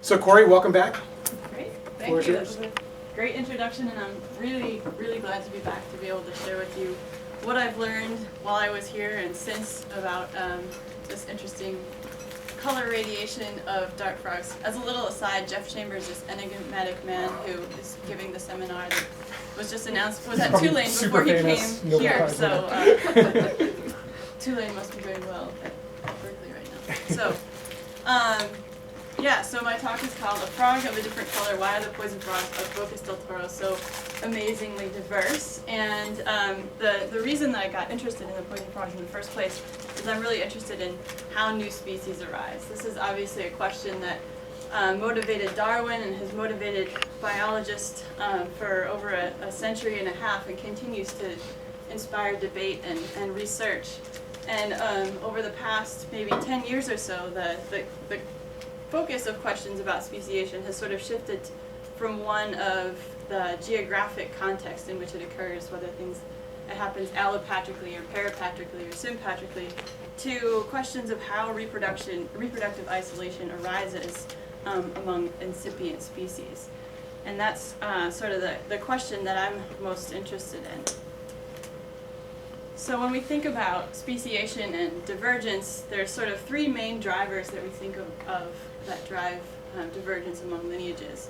So Cori, welcome back. Great, thank you. That was a great introduction, and I'm really, really glad to be back to be able to share with you what I've learned while I was here and since about this interesting color radiation of dart frogs. As a little aside, Jeff Chambers, this enigmatic man who is giving the seminar that was just announced, was at Tulane before he came here, so Tulane must be doing well at Berkeley right now. So. Yeah, so my talk is called A Frog of a Different Color, Why Are the Poison Frogs of Bocas del Toro So Amazingly Diverse? And the reason that I got interested in the poison frogs in the first place is I'm really interested in how new species arise. This is obviously a question that motivated Darwin and has motivated biologists for over a century and a half, and continues to inspire debate and research. And over the past maybe 10 years or so, the focus of questions about speciation has sort of shifted from one of the geographic context in which it occurs, whether it happens allopatrically or parapatrically or sympatrically, to questions of how reproductive isolation arises among incipient species. And that's sort of the question that I'm most interested in. So when we think about speciation and divergence, there's sort of three main drivers that we think of that drive divergence among lineages.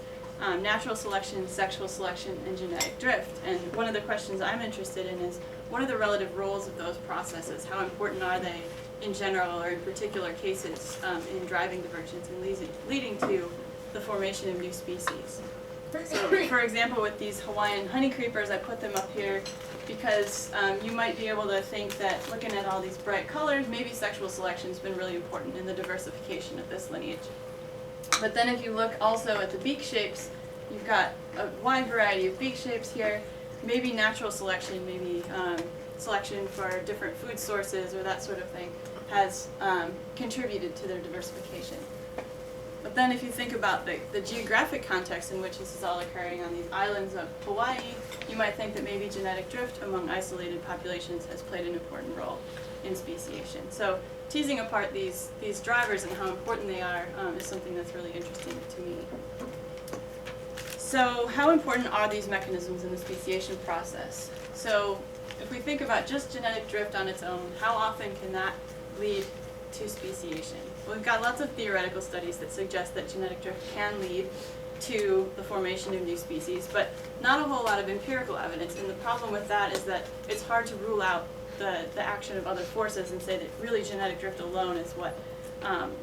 Natural selection, sexual selection, and genetic drift. And one of the questions I'm interested in is, what are the relative roles of those processes? How important are they in general or in particular cases in driving divergence and leading to the formation of new species? So, for example, with these Hawaiian honeycreepers, I put them up here because you might be able to think that looking at all these bright colors, maybe sexual selection has been really important in the diversification of this lineage. But then if you look also at the beak shapes, you've got a wide variety of beak shapes here. Maybe natural selection, maybe selection for different food sources or that sort of thing has contributed to their diversification. But then if you think about the geographic context in which this is all occurring on these islands of Hawaii, you might think that maybe genetic drift among isolated populations has played an important role in speciation. So teasing apart these drivers and how important they are is something that's really interesting to me. So how important are these mechanisms in the speciation process? So if we think about just genetic drift on its own, how often can that lead to speciation? Well, we've got lots of theoretical studies that suggest that genetic drift can lead to the formation of new species, but not a whole lot of empirical evidence. And the problem with that is that it's hard to rule out the action of other forces and say that really genetic drift alone is what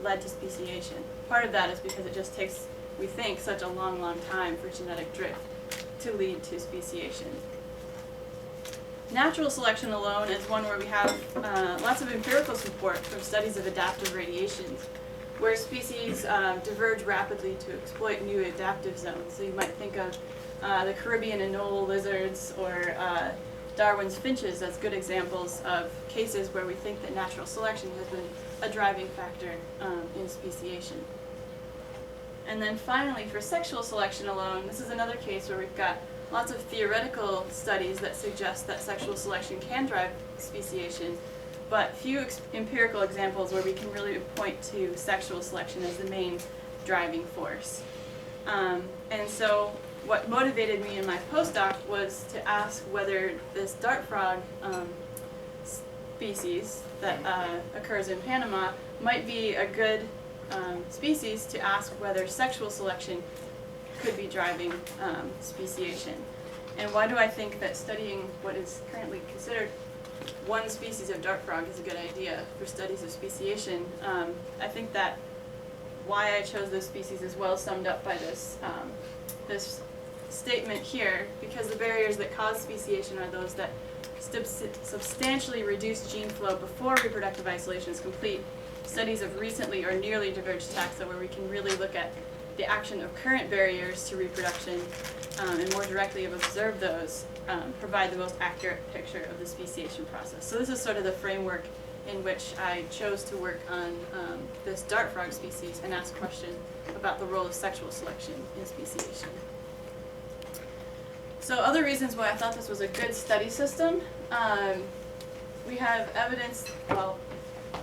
led to speciation. Part of that is because it just takes, we think, such a long, long time for genetic drift to lead to speciation. Natural selection alone is one where we have lots of empirical support from studies of adaptive radiations, where species diverge rapidly to exploit new adaptive zones. So you might think of the Caribbean anole lizards or Darwin's finches as good examples of cases where we think that natural selection has been a driving factor in speciation. And then finally, for sexual selection alone, this is another case where we've got lots of theoretical studies that suggest that sexual selection can drive speciation, but few empirical examples where we can really point to sexual selection as the main driving force. And so what motivated me in my postdoc was to ask whether this dart frog species that occurs in Panama might be a good species to ask whether sexual selection could be driving speciation. And why do I think that studying what is currently considered one species of dart frog is a good idea for studies of speciation? I think that why I chose this species is well summed up by this statement here, because the barriers that cause speciation are those that substantially reduce gene flow before reproductive isolation is complete. Studies of recently or nearly diverged taxa where we can really look at the action of current barriers to reproduction and more directly observe those provide the most accurate picture of the speciation process. So this is sort of the framework in which I chose to work on this dart frog species and ask questions about the role of sexual selection in speciation. So other reasons why I thought this was a good study system, we have evidence, well,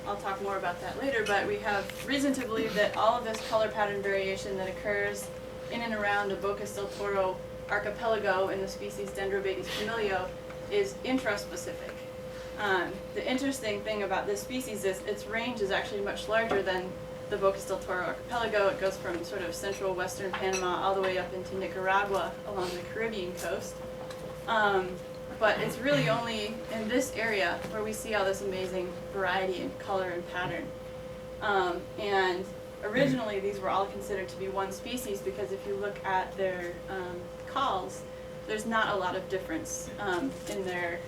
I'll talk more about that later, but we have reason to believe that all of this color pattern variation that occurs in and around the Bocas del Toro archipelago in the species Dendrobates familio is intraspecific. The interesting thing about this species is its range is actually much larger than the Bocas del Toro archipelago. It goes from sort of central western Panama all the way up into Nicaragua along the Caribbean coast. But it's really only in this area where we see all this amazing variety in color and pattern. And originally these were all considered to be one species because if you look at their calls, there's not a lot of difference in their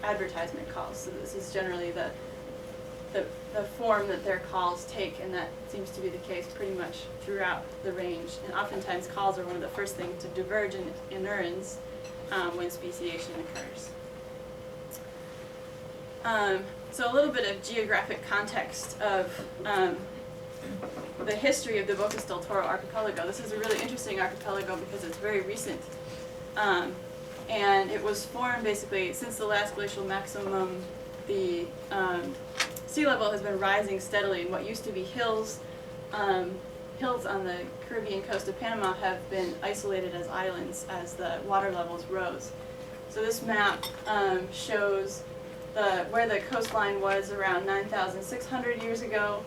advertisement calls. So this is generally the form that their calls take, and that seems to be the case pretty much throughout the range. And oftentimes calls are one of the first things to diverge in urines when speciation occurs. So a little bit of geographic context of the history of the Bocas del Toro archipelago. This is a really interesting archipelago because it's very recent. And it was formed basically since the last glacial maximum. The sea level has been rising steadily, and what used to be hills on the Caribbean coast of Panama have been isolated as islands as the water levels rose. So this map shows where the coastline was around 9,600 years ago,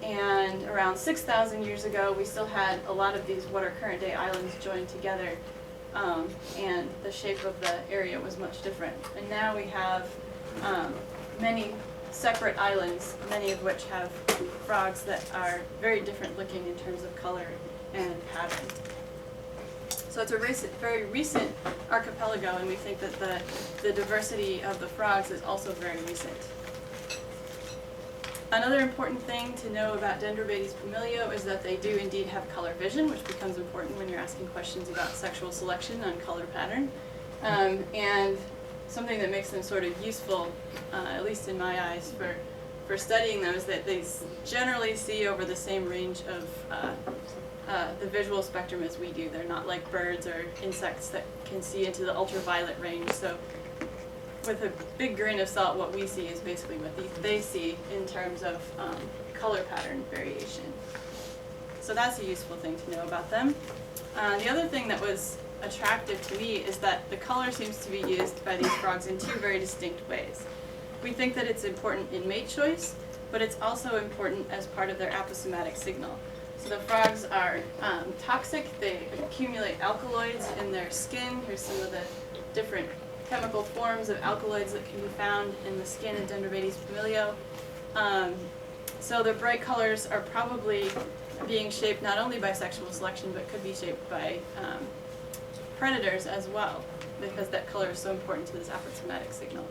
and around 6,000 years ago we still had a lot of these what are current day islands joined together, and the shape of the area was much different. And now we have many separate islands, many of which have frogs that are very different looking in terms of color and pattern. So it's a very recent archipelago, and we think that the diversity of the frogs is also very recent. Another important thing to know about Dendrobates familio is that they do indeed have color vision, which becomes important when you're asking questions about sexual selection on color pattern. And something that makes them sort of useful, at least in my eyes, for studying them is that they generally see over the same range of the visual spectrum as we do. They're not like birds or insects that can see into the ultraviolet range. So with a big grain of salt, what we see is basically what they see in terms of color pattern variation. So that's a useful thing to know about them. The other thing that was attractive to me is that the color seems to be used by these frogs in two very distinct ways. We think that it's important in mate choice, but it's also important as part of their aposematic signal. So the frogs are toxic. They accumulate alkaloids in their skin. Here's some of the different chemical forms of alkaloids that can be found in the skin of Dendrobates familio. So the bright colors are probably being shaped not only by sexual selection, but could be shaped by predators as well, because that color is so important to this aposematic signal.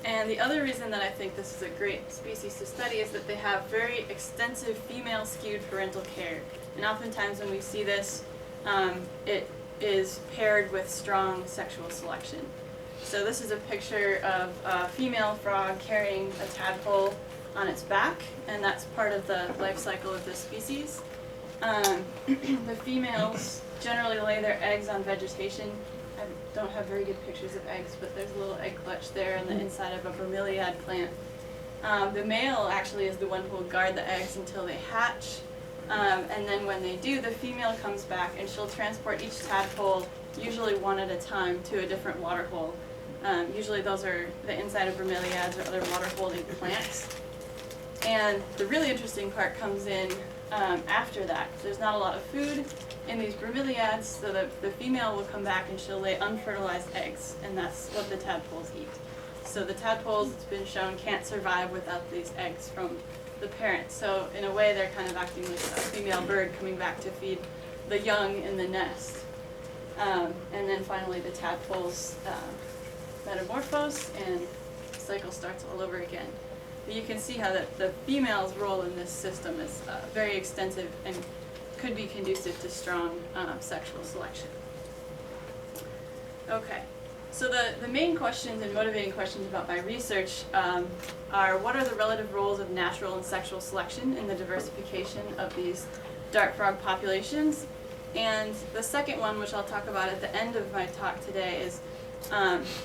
And the other reason that I think this is a great species to study is that they have very extensive female-skewed parental care. And oftentimes when we see this, it is paired with strong sexual selection. So this is a picture of a female frog carrying a tadpole on its back, and that's part of the life cycle of this species. The females generally lay their eggs on vegetation. I don't have very good pictures of eggs, but there's a little egg clutch there on the inside of a bromeliad plant. The male actually is the one who will guard the eggs until they hatch. And then when they do, the female comes back and she'll transport each tadpole, usually one at a time, to a different water hole. Usually those are the inside of bromeliads or other water-holding plants. And the really interesting part comes in after that. There's not a lot of food in these bromeliads, so the female will come back and she'll lay unfertilized eggs, and that's what the tadpoles eat. So the tadpoles, it's been shown, can't survive without these eggs from the parents. So in a way, they're kind of acting like a female bird coming back to feed the young in the nest. And then finally, the tadpoles metamorphose, and the cycle starts all over again. But you can see how the female's role in this system is very extensive and could be conducive to strong sexual selection. Okay, so the main questions and motivating questions about my research are what are the relative roles of natural and sexual selection in the diversification of these dart frog populations? And the second one, which I'll talk about at the end of my talk today, is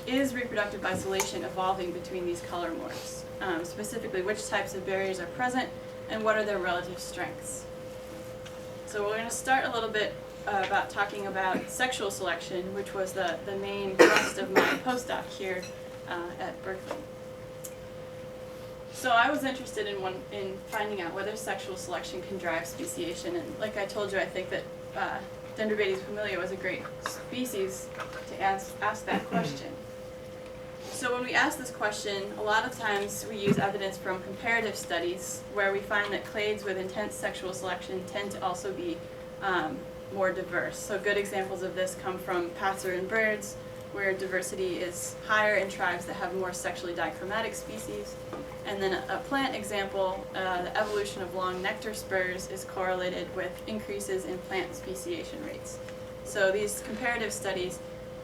is reproductive isolation evolving between these color morphs? Specifically, which types of barriers are present and what are their relative strengths? So we're going to start a little bit about talking about sexual selection, which was the main thrust of my postdoc here at Berkeley. So I was interested in finding out whether sexual selection can drive speciation, and like I told you, I think that Dendrobates familia was a great species to ask that question. So when we ask this question, a lot of times we use evidence from comparative studies where we find that clades with intense sexual selection tend to also be more diverse. So good examples of this come from passerine birds, where diversity is higher in tribes that have more sexually dichromatic species. And then a plant example, the evolution of long nectar spurs is correlated with increases in plant speciation rates. So these comparative studies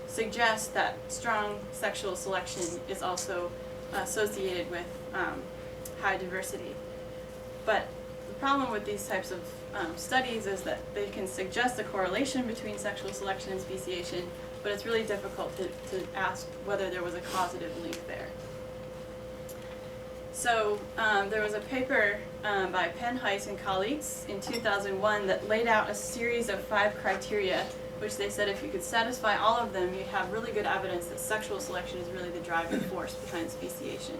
suggest that strong sexual selection is also associated with high diversity. But the problem with these types of studies is that they can suggest a correlation between sexual selection and speciation, but it's really difficult to ask whether there was a causative link there. So there was a paper by Penheis and colleagues in 2001 that laid out a series of 5 criteria, which they said if you could satisfy all of them, you'd have really good evidence that sexual selection is really the driving force behind speciation.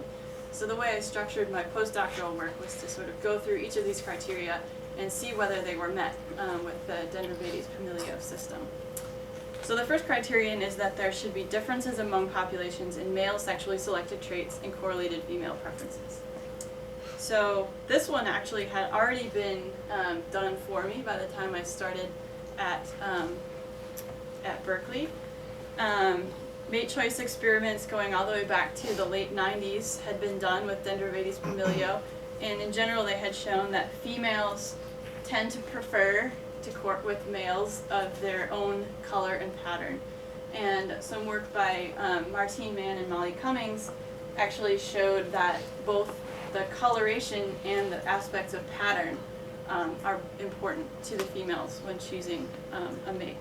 So the way I structured my postdoctoral work was to sort of go through each of these criteria and see whether they were met with the Dendrobates familia system. So the first criterion is that there should be differences among populations in male sexually selected traits and correlated female preferences. So this one actually had already been done for me by the time I started at Berkeley. Mate choice experiments going all the way back to the late 90s had been done with Dendrobates familia, and in general they had shown that females tend to prefer to court with males of their own color and pattern. And some work by Martine Mann and Molly Cummings actually showed that both the coloration and the aspects of pattern are important to the females when choosing a mate.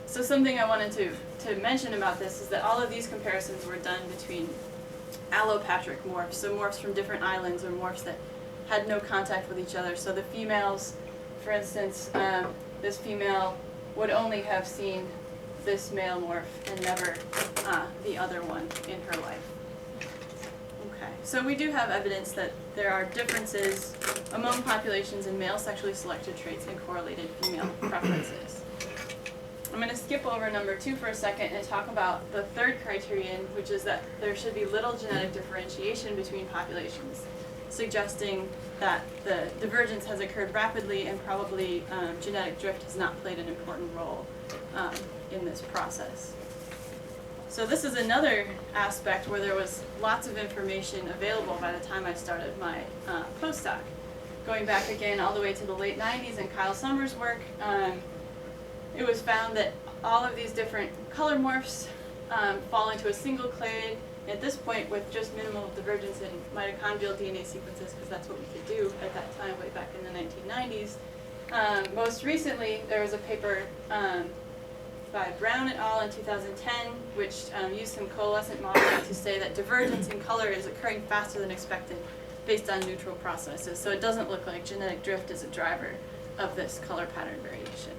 So something I wanted to mention about this is that all of these comparisons were done between allopatric morphs, so morphs from different islands or morphs that had no contact with each other. So the females, for instance, this female would only have seen this male morph and never the other one in her life. Okay, so we do have evidence that there are differences among populations in male sexually selected traits and correlated female preferences. I'm going to skip over number 2 for a second and talk about the third criterion, which is that there should be little genetic differentiation between populations, suggesting that the divergence has occurred rapidly and probably genetic drift has not played an important role in this process. So this is another aspect where there was lots of information available by the time I started my postdoc. Going back again all the way to the late 90s and Kyle Summers' work, it was found that all of these different color morphs fall into a single clade, at this point with just minimal divergence in mitochondrial DNA sequences, because that's what we could do at that time way back in the 1990s. Most recently, there was a paper by Brown et al. In 2010, which used some coalescent modeling to say that divergence in color is occurring faster than expected based on neutral processes. So it doesn't look like genetic drift is a driver of this color pattern variation.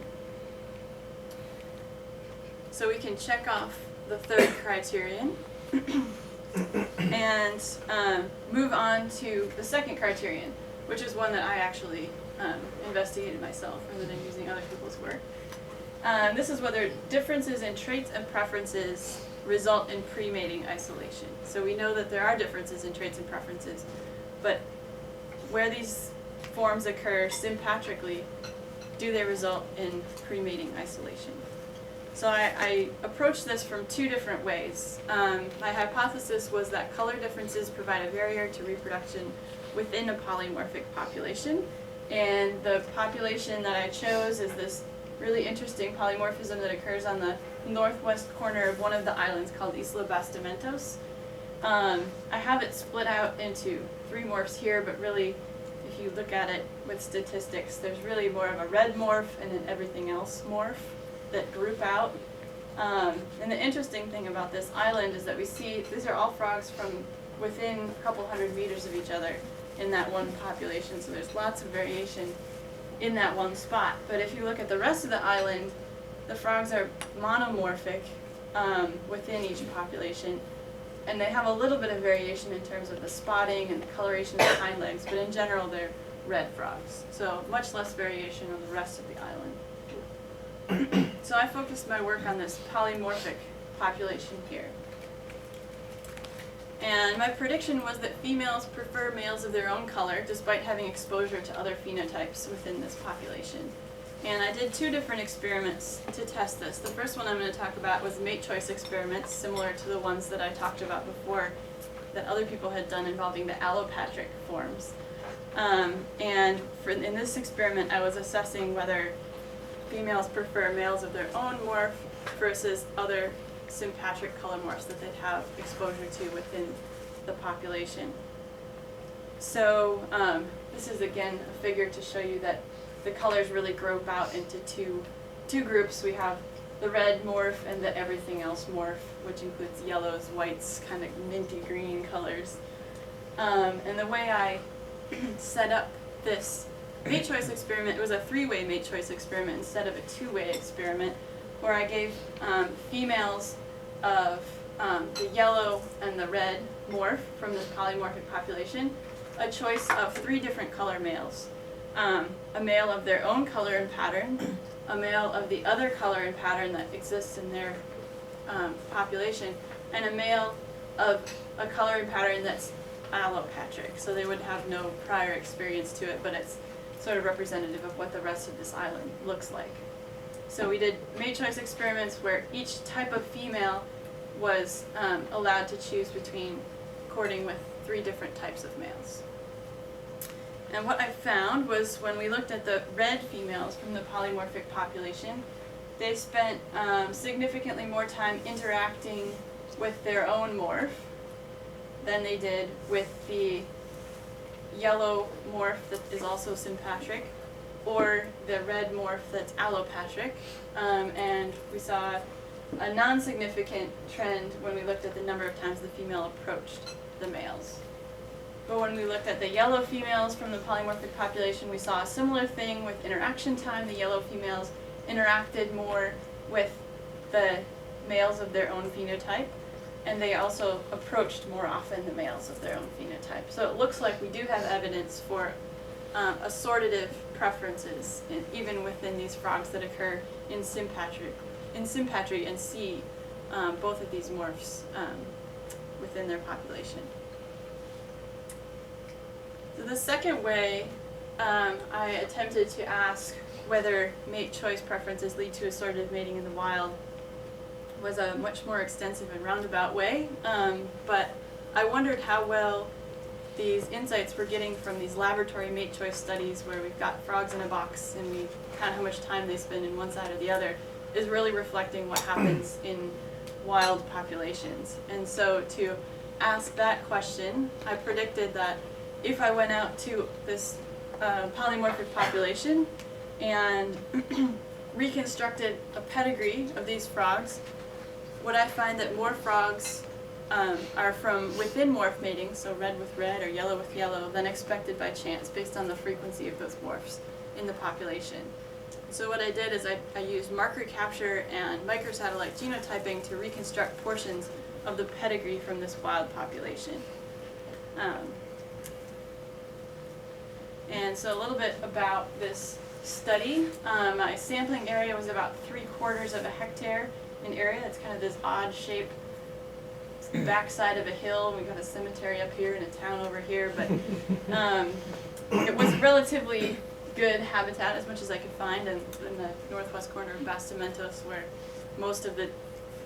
So we can check off the third criterion and move on to the second criterion, which is one that I actually investigated myself rather than using other people's work. This is whether differences in traits and preferences result in pre-mating isolation. So we know that there are differences in traits and preferences, but where these forms occur sympatrically, do they result in pre-mating isolation? So I approached this from 2 different ways. My hypothesis was that color differences provide a barrier to reproduction within a polymorphic population. And the population that I chose is this really interesting polymorphism that occurs on the northwest corner of one of the islands called Isla Bastimentos. I have it split out into 3 morphs here, but really, if you look at it with statistics, there's really more of a red morph and an everything else morph that group out And the interesting thing about this island is that we see these are all frogs from within a couple hundred meters of each other in that one population, so there's lots of variation in that one spot. But if you look at the rest of the island, the frogs are monomorphic within each population, and they have a little bit of variation in terms of the spotting and the coloration of the hind legs, but in general they're red frogs, so much less variation on the rest of the island. So I focused my work on this polymorphic population here. And my prediction was that females prefer males of their own color despite having exposure to other phenotypes within this population. And I did 2 different experiments to test this. The first one I'm going to talk about was mate choice experiments, similar to the ones that I talked about before that other people had done involving the allopatric forms. In this experiment I was assessing whether females prefer males of their own morph versus other sympatric color morphs that they'd have exposure to within the population. So this is again a figure to show you that the colors really group out into two groups. We have the red morph and the everything else morph, which includes yellows, whites, kind of minty green colors. And the way I set up this mate choice experiment, it was a 3-way mate choice experiment instead of a 2-way experiment, where I gave females of the yellow and the red morph from this polymorphic population a choice of 3 different color males. A male of their own color and pattern, a male of the other color and pattern that exists in their population, and a male of a color and pattern that's allopatric, so they would have no prior experience to it, but it's sort of representative of what the rest of this island looks like. So we did mate choice experiments where each type of female was allowed to choose between courting with 3 different types of males. And what I found was when we looked at the red females from the polymorphic population, they spent significantly more time interacting with their own morph than they did with the yellow morph that is also sympatric, or the red morph that's allopatric. And we saw a non-significant trend when we looked at the number of times the female approached the males. But when we looked at the yellow females from the polymorphic population, we saw a similar thing with interaction time. The yellow females interacted more with the males of their own phenotype, and they also approached more often the males of their own phenotype. So it looks like we do have evidence for assortative preferences even within these frogs that occur in sympatry and see both of these morphs within their population. So the second way I attempted to ask whether mate choice preferences lead to assortative mating in the wild was a much more extensive and roundabout way, but I wondered how well these insights we're getting from these laboratory mate choice studies where we've got frogs in a box and we count how much time they spend in one side or the other is really reflecting what happens in wild populations. And so to ask that question, I predicted that if I went out to this polymorphic population and reconstructed a pedigree of these frogs, would I find that more frogs are from within morph mating, so red with red or yellow with yellow, than expected by chance based on the frequency of those morphs in the population. So what I did is I used marker capture and microsatellite genotyping to reconstruct portions of the pedigree from this wild population. And so a little bit about this study. My sampling area was about 3/4 of a hectare in area. It's kind of this odd shape backside of a hill. We've got a cemetery up here and a town over here, but it was relatively good habitat, as much as I could find, in the northwest corner of Bastimentos, where most of the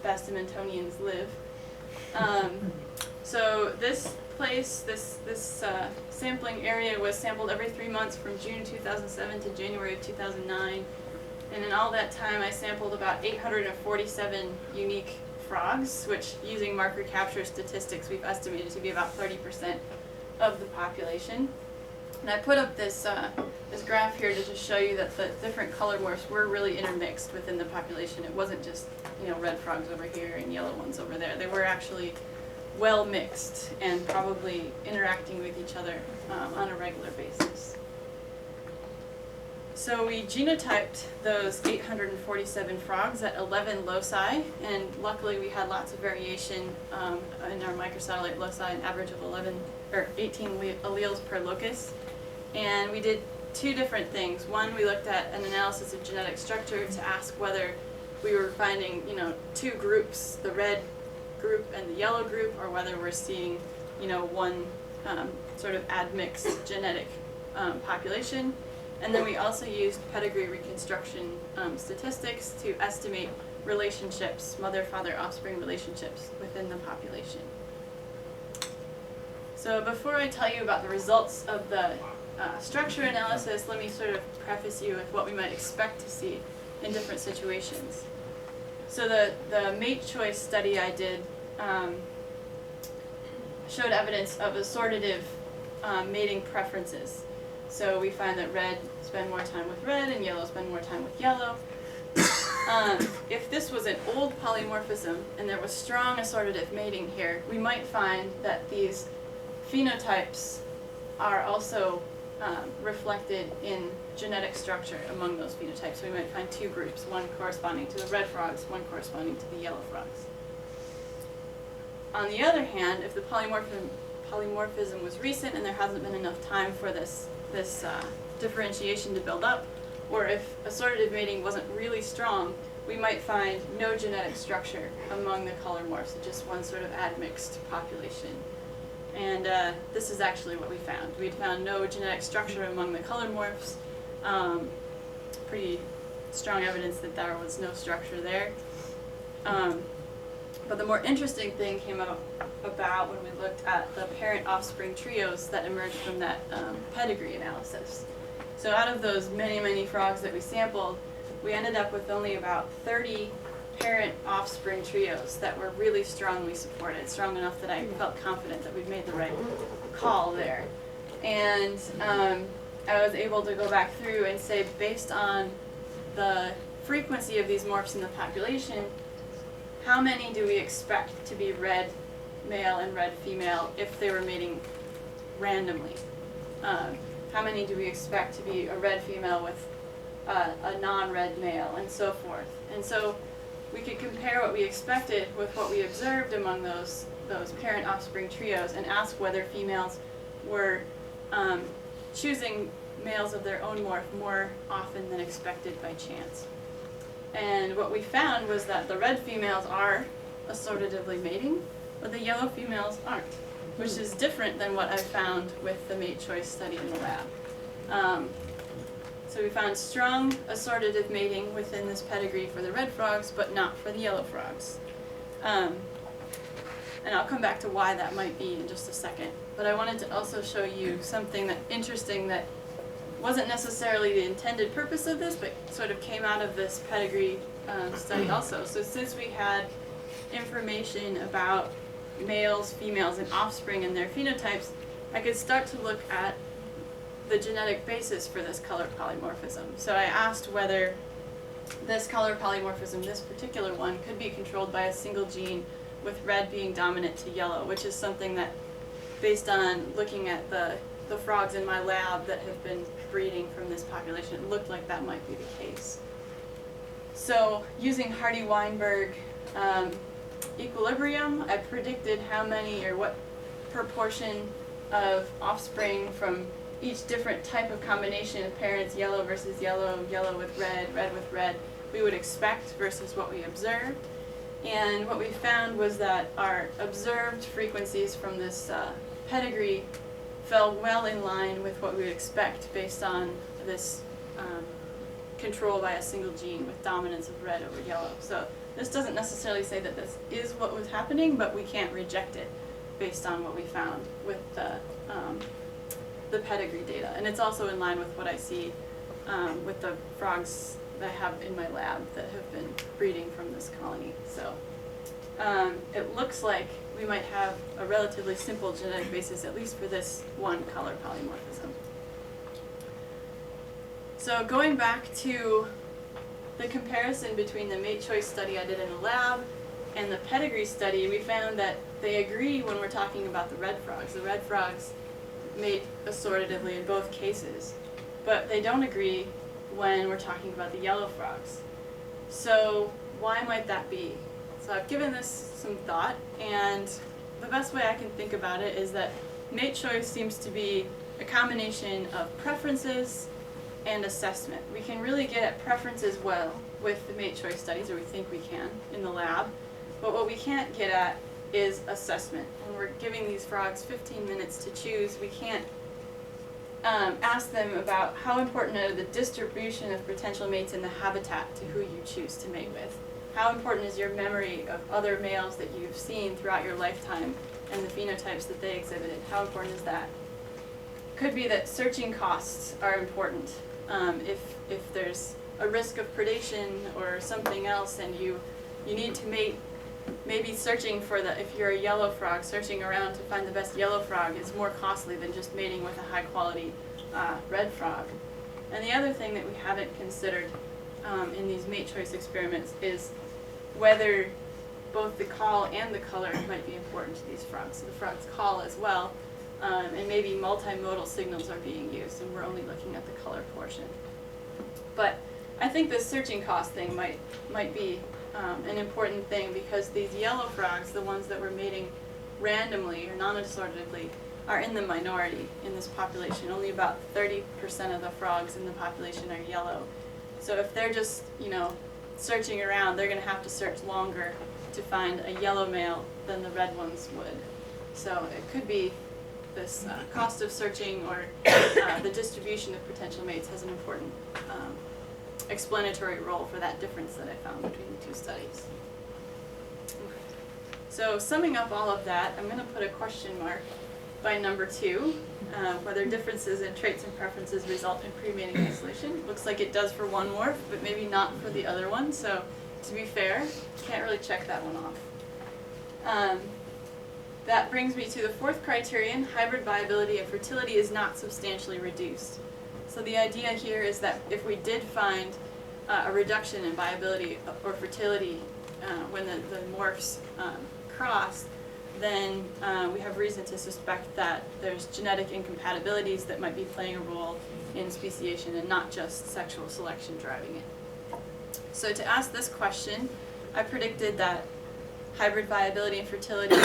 Bastimentonians live. So this place, this sampling area was sampled every 3 months from June 2007 to January of 2009. And in all that time, I sampled about 847 unique frogs, which, using marker capture statistics, we've estimated to be about 30% of the population. And I put up this this graph here to just show you that the different color morphs were really intermixed within the population. It wasn't just, you know, red frogs over here and yellow ones over there. They were actually well mixed and probably interacting with each other on a regular basis. So we genotyped those 847 frogs at 11 loci, and luckily we had lots of variation in our microsatellite loci, an average of 18 alleles per locus. And we did two different things. One, we looked at an analysis of genetic structure to ask whether we were finding, you know, two groups, the red group and the yellow group, or whether we're seeing, you know, one sort of admixed genetic population. And then we also used pedigree reconstruction statistics to estimate relationships, mother-father-offspring relationships within the population. So before I tell you about the results of the structure analysis, let me sort of preface you with what we might expect to see in different situations. So the mate choice study I did showed evidence of assortative mating preferences. So we find that red spend more time with red and yellow spend more time with yellow. If this was an old polymorphism and there was strong assortative mating here, we might find that these phenotypes are also reflected in genetic structure among those phenotypes. So we might find two groups, one corresponding to the red frogs, one corresponding to the yellow frogs. On the other hand, if the polymorphism was recent and there hasn't been enough time for this differentiation to build up, or if assortative mating wasn't really strong, we might find no genetic structure among the color morphs, just one sort of admixed population. And this is actually what we found. We found no genetic structure among the color morphs. Pretty strong evidence that there was no structure there. But the more interesting thing came about when we looked at the parent-offspring trios that emerged from that pedigree analysis. So out of those many, many frogs that we sampled, we ended up with only about 30 parent-offspring trios that were really strongly supported, strong enough that I felt confident that we'd made the right call there. And I was able to go back through and say, based on the frequency of these morphs in the population, how many do we expect to be red male and red female if they were mating randomly? How many do we expect to be a red female with a non-red male, and so forth? And so we could compare what we expected with what we observed among those parent-offspring trios and ask whether females were choosing males of their own morph more often than expected by chance. And what we found was that the red females are assortatively mating, but the yellow females aren't, which is different than what I found with the mate choice study in the lab. So we found strong assortative mating within this pedigree for the red frogs, but not for the yellow frogs. And I'll come back to why that might be in just a second. But I wanted to also show you something interesting that wasn't necessarily the intended purpose of this, but sort of came out of this pedigree study also. So since we had information about males, females, and offspring and their phenotypes, I could start to look at the genetic basis for this color polymorphism. So I asked whether this color polymorphism, this particular one, could be controlled by a single gene with red being dominant to yellow, which is something that, based on looking at the frogs in my lab that have been breeding from this population, it looked like that might be the case. So using Hardy-Weinberg equilibrium, I predicted how many or what proportion of offspring from each different type of combination of parents, yellow versus yellow, yellow with red with red, we would expect versus what we observed. And what we found was that our observed frequencies from this pedigree fell well in line with what we would expect based on this control by a single gene with dominance of red over yellow. So this doesn't necessarily say that this is what was happening, but we can't reject it based on what we found with the pedigree data. And it's also in line with what I see with the frogs that I have in my lab that have been breeding from this colony. So it looks like we might have a relatively simple genetic basis, at least for this one color polymorphism. So going back to the comparison between the mate choice study I did in the lab and the pedigree study, we found that they agree when we're talking about the red frogs. The red frogs mate assortatively in both cases, but they don't agree when we're talking about the yellow frogs. So why might that be? So I've given this some thought, and the best way I can think about it is that mate choice seems to be a combination of preferences and assessment. We can really get at preferences well with the mate choice studies, or we think we can in the lab, but what we can't get at is assessment. When we're giving these frogs 15 minutes to choose, we can't ask them about how important are the distribution of potential mates in the habitat to who you choose to mate with. How important is your memory of other males that you've seen throughout your lifetime and the phenotypes that they exhibited? How important is that? Could be that searching costs are important. If there's a risk of predation or something else and you need to mate, maybe searching for if you're a yellow frog, searching around to find the best yellow frog is more costly than just mating with a high quality red frog. And the other thing that we haven't considered in these mate choice experiments is whether both the call and the color might be important to these frogs. So the frogs call as well, and maybe multimodal signals are being used, and we're only looking at the color portion. But I think the searching cost thing might be an important thing, because these yellow frogs, the ones that were mating randomly or non-assortatively, are in the minority in this population. Only about 30% of the frogs in the population are yellow. So if they're just, searching around, they're going to have to search longer to find a yellow male than the red ones would. So it could be this cost of searching, or the distribution of potential mates has an important explanatory role for that difference that I found between the two studies. Okay. So summing up all of that, I'm going to put a question mark by number 2, whether differences in traits and preferences result in pre-mating isolation. Looks like it does for one morph, but maybe not for the other one. So to be fair, can't really check that one off. That brings me to the 4th criterion: hybrid viability and fertility is not substantially reduced. So the idea here is that if we did find a reduction in viability or fertility when the morphs cross, then we have reason to suspect that there's genetic incompatibilities that might be playing a role in speciation and not just sexual selection driving it. So to ask this question, I predicted that hybrid viability and fertility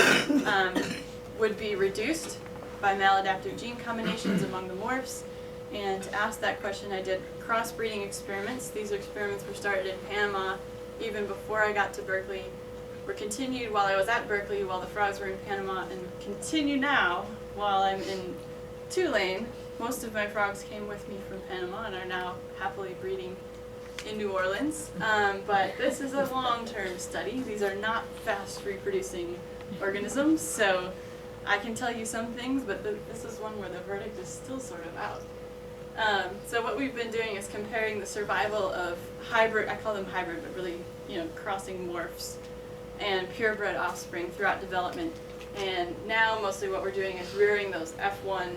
would be reduced by maladaptive gene combinations among the morphs. And to ask that question, I did crossbreeding experiments. These experiments were started in Panama even before I got to Berkeley, were continued while I was at Berkeley while the frogs were in Panama, and continue now while I'm in Tulane. Most of my frogs came with me from Panama and are now happily breeding in New Orleans. But this is a long-term study. These are not fast reproducing organisms, so I can tell you some things, but this is one where the verdict is still sort of out. So what we've been doing is comparing the survival of hybrid, I call them hybrid, but really, crossing morphs, and purebred offspring throughout development. And now mostly what we're doing is rearing those F1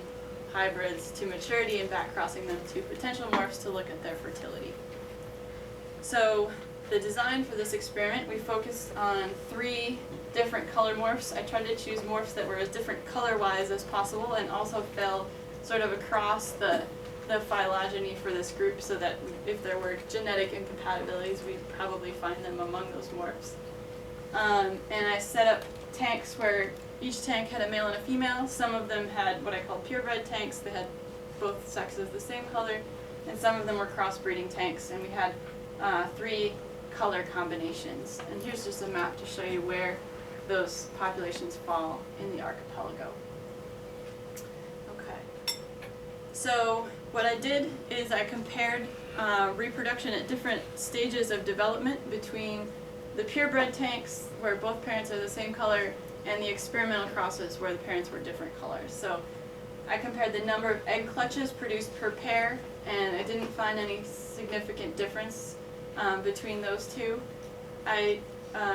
hybrids to maturity and back crossing them to potential morphs to look at their fertility. So the design for this experiment, we focused on 3 different color morphs. I tried to choose morphs that were as different color-wise as possible and also fell sort of across the phylogeny for this group, so that if there were genetic incompatibilities, we'd probably find them among those morphs. And I set up tanks where each tank had a male and a female. Some of them had what I call purebred tanks. They had both sexes the same color. And some of them were crossbreeding tanks. And we had 3 color combinations. And here's just a map to show you where those populations fall in the archipelago. Okay. So what I did is I compared reproduction at different stages of development between the purebred tanks, where both parents are the same color, and the experimental crosses, where the parents were different colors. So I compared the number of egg clutches produced per pair, and I didn't find any significant difference between those two. I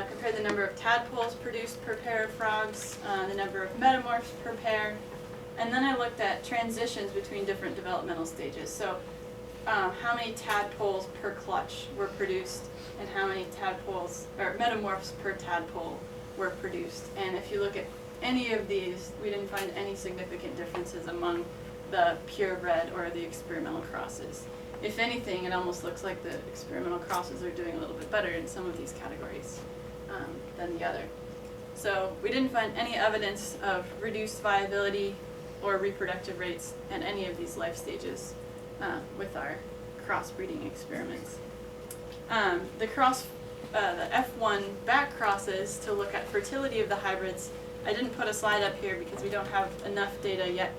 compared the number of tadpoles produced per pair of frogs, the number of metamorphs per pair, and then I looked at transitions between different developmental stages. So how many tadpoles per clutch were produced and how many tadpoles, or metamorphs per tadpole were produced. And if you look at any of these, we didn't find any significant differences among the purebred or the experimental crosses. If anything, it almost looks like the experimental crosses are doing a little bit better in some of these categories than the other. So we didn't find any evidence of reduced viability or reproductive rates in any of these life stages with our crossbreeding experiments. The F1 back crosses to look at fertility of the hybrids, I didn't put a slide up here because we don't have enough data yet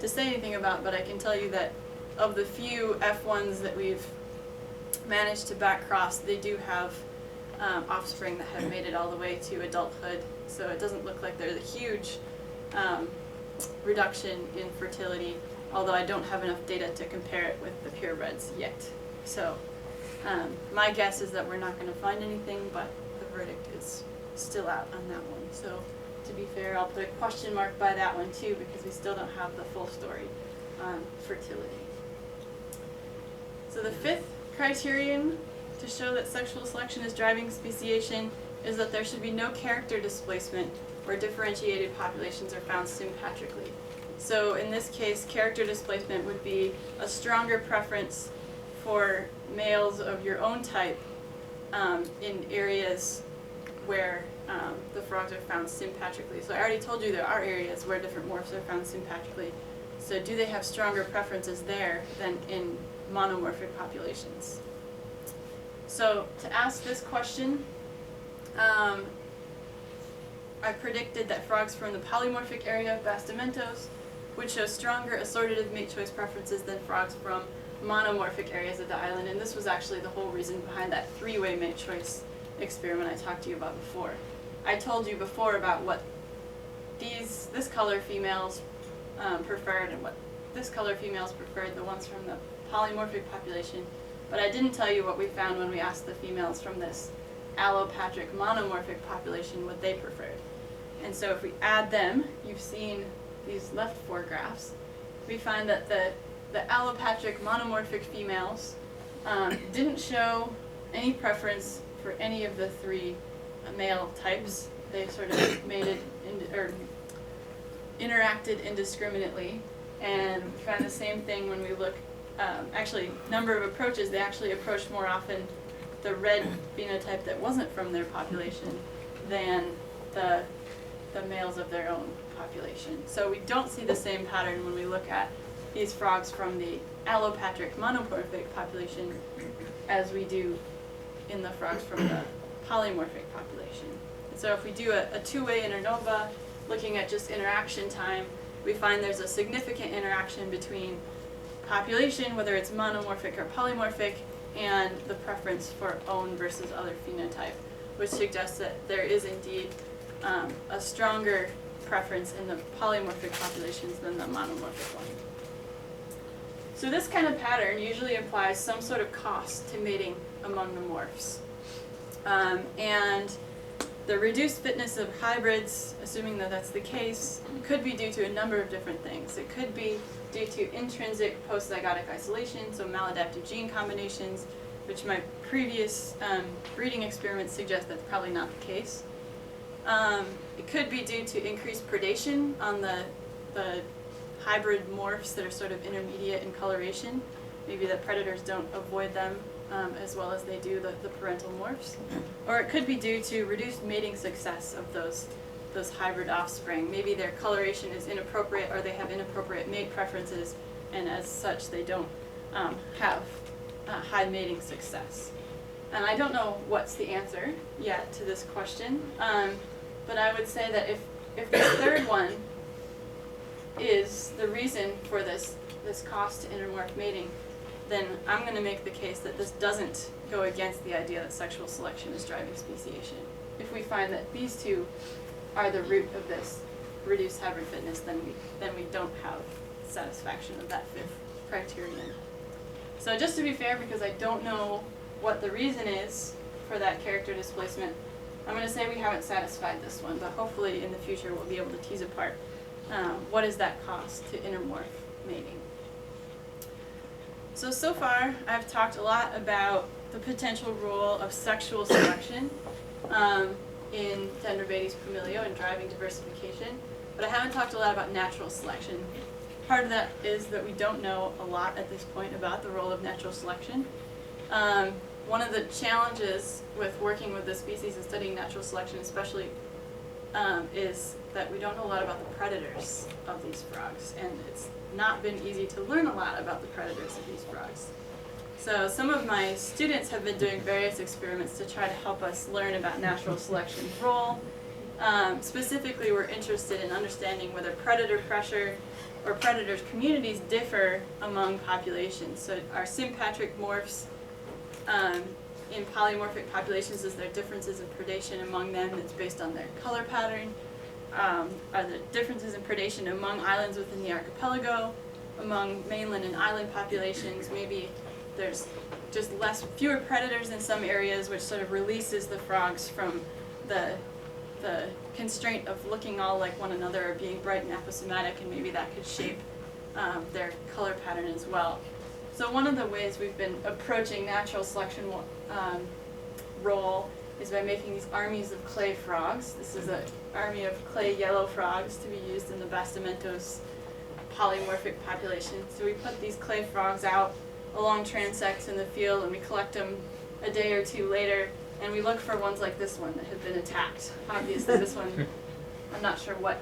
to say anything about, but I can tell you that of the few F1s that we've managed to back cross, they do have offspring that have made it all the way to adulthood. So it doesn't look like there's a huge reduction in fertility, although I don't have enough data to compare it with the purebreds yet. So my guess is that we're not going to find anything, but the verdict is still out on that one. So to be fair, I'll put a question mark by that one too, because we still don't have the full story on fertility. So the fifth criterion to show that sexual selection is driving speciation is that there should be no character displacement where differentiated populations are found sympatrically. So in this case, character displacement would be a stronger preference for males of your own type in areas where the frogs are found sympatrically. So I already told you there are areas where different morphs are found sympatrically. So do they have stronger preferences there than in monomorphic populations? So to ask this question, I predicted that frogs from the polymorphic area of Bastimentos would show stronger assortative mate choice preferences than frogs from monomorphic areas of the island, and this was actually the whole reason behind that three-way mate choice experiment I talked to you about before. I told you before about what this color females preferred and what this color females preferred, the ones from the polymorphic population, but I didn't tell you what we found when we asked the females from this allopatric monomorphic population what they preferred. And so if we add them, you've seen these left four graphs, we find that the allopatric monomorphic females didn't show any preference for any of the three male types. They sort of mated or interacted indiscriminately, and we found the same thing when we look actually number of approaches. They actually approached more often the red phenotype that wasn't from their population than the males of their own population. So we don't see the same pattern when we look at these frogs from the allopatric monomorphic population as we do in the frogs from the polymorphic population. And so if we do a two-way internova looking at just interaction time, we find there's a significant interaction between population, whether it's monomorphic or polymorphic, and the preference for own versus other phenotype, which suggests that there is indeed a stronger preference in the polymorphic populations than the monomorphic one. So this kind of pattern usually implies some sort of cost to mating among the morphs. And the reduced fitness of hybrids, assuming that that's the case, could be due to a number of different things. It could be due to intrinsic post-zygotic isolation, so maladaptive gene combinations, which my previous breeding experiments suggest that's probably not the case. It could be due to increased predation on the hybrid morphs that are sort of intermediate in coloration. Maybe the predators don't avoid them as well as they do the parental morphs. Or it could be due to reduced mating success of those hybrid offspring. Maybe their coloration is inappropriate, or they have inappropriate mate preferences, and as such they don't have high mating success. And I don't know what's the answer yet to this question, but I would say that if the third one is the reason for this cost to intermorph mating, then I'm going to make the case that this doesn't go against the idea that sexual selection is driving speciation. If we find that these two are the root of this reduced hybrid fitness, then we don't have satisfaction of that fifth criterion. So just to be fair, because I don't know what the reason is for that character displacement, I'm going to say we haven't satisfied this one, but hopefully in the future we'll be able to tease apart what is that cost to intermorph mating. So far, I've talked a lot about the potential role of sexual selection in Dendrobates familio and driving diversification, but I haven't talked a lot about natural selection. Part of that is that we don't know a lot at this point about the role of natural selection. One of the challenges with working with this species and studying natural selection especially is that we don't know a lot about the predators of these frogs, and it's not been easy to learn a lot about the predators of these frogs. So some of my students have been doing various experiments to try to help us learn about natural selection's role. Specifically, we're interested in understanding whether predator pressure or predators' communities differ among populations. So are sympatric morphs in polymorphic populations, is there differences in predation among them that's based on their color pattern? Are there differences in predation among islands within the archipelago, among mainland and island populations? Maybe there's just fewer predators in some areas, which sort of releases the frogs from the constraint of looking all like one another or being bright and aposematic, and maybe that could shape their color pattern as well. So one of the ways we've been approaching natural selection role is by making these armies of clay frogs. This is an army of clay yellow frogs to be used in the Bastimentos polymorphic population. So we put these clay frogs out along transects in the field, and we collect them a day or two later, and we look for ones like this one that have been attacked. Obviously this one, I'm not sure what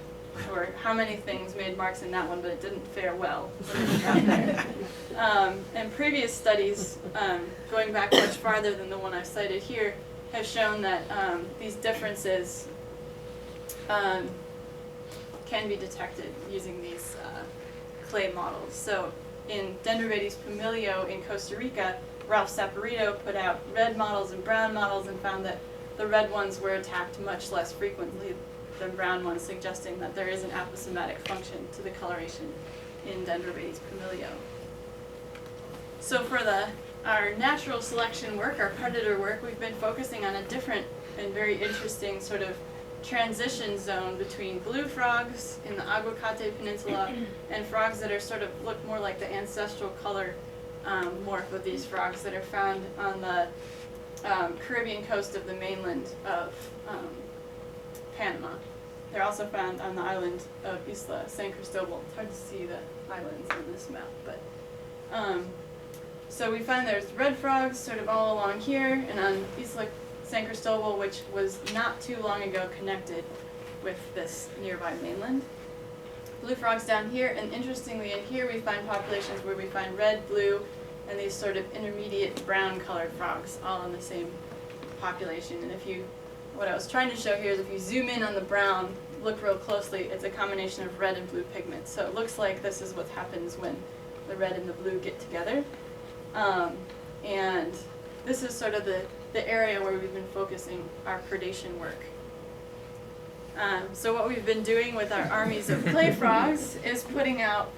or how many things made marks in that one, but it didn't fare well when it got there. And previous studies, going back much farther than the one I've cited here, have shown that these differences can be detected using these clay models. So in Dendrobates familio in Costa Rica, Ralph Saporito put out red models and brown models and found that the red ones were attacked much less frequently than brown ones, suggesting that there is an aposematic function to the coloration in Dendrobates familio. So for our natural selection work, our predator work, we've been focusing on a different and very interesting sort of transition zone between blue frogs in the Aguacate Peninsula and frogs that are sort of look more like the ancestral color morph of these frogs that are found on the Caribbean coast of the mainland of Panama. They're also found on the island of Isla San Cristobal. It's hard to see the islands on this map, but so we find there's red frogs sort of all along here, and on Isla San Cristobal, which was not too long ago connected with this nearby mainland. Blue frogs down here, and interestingly in here we find populations where we find red, blue, and these sort of intermediate brown colored frogs all in the same population. And what I was trying to show here is if you zoom in on the brown, look real closely, it's a combination of red and blue pigments. So it looks like this is what happens when the red and the blue get together. And this is sort of the area where we've been focusing our predation work. So what we've been doing with our armies of clay frogs is putting out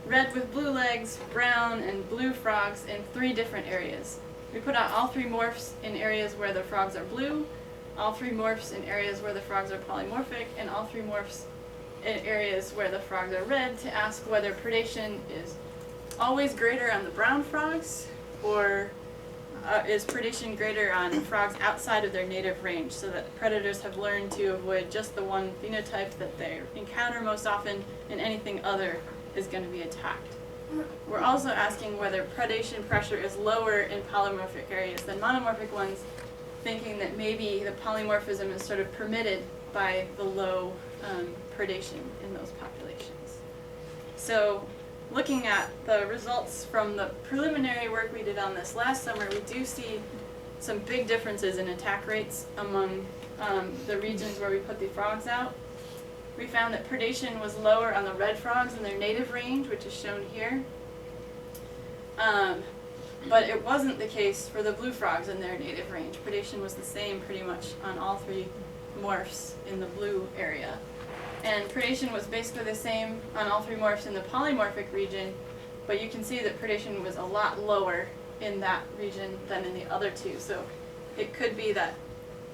red with blue legs, brown, and blue frogs in 3 different areas. We put out all 3 morphs in areas where the frogs are blue, all 3 morphs in areas where the frogs are polymorphic, and all 3 morphs in areas where the frogs are red, to ask whether predation is always greater on the brown frogs, or is predation greater on frogs outside of their native range, so that predators have learned to avoid just the one phenotype that they encounter most often, and anything other is going to be attacked. We're also asking whether predation pressure is lower in polymorphic areas than monomorphic ones, thinking that maybe the polymorphism is sort of permitted by the low predation in those populations. So looking at the results from the preliminary work we did on this last summer, we do see some big differences in attack rates among the regions where we put the frogs out. We found that predation was lower on the red frogs in their native range, which is shown here. But it wasn't the case for the blue frogs in their native range. Predation was the same pretty much on all 3 morphs in the blue area. And predation was basically the same on all 3 morphs in the polymorphic region, but you can see that predation was a lot lower in that region than in the other 2. So it could be that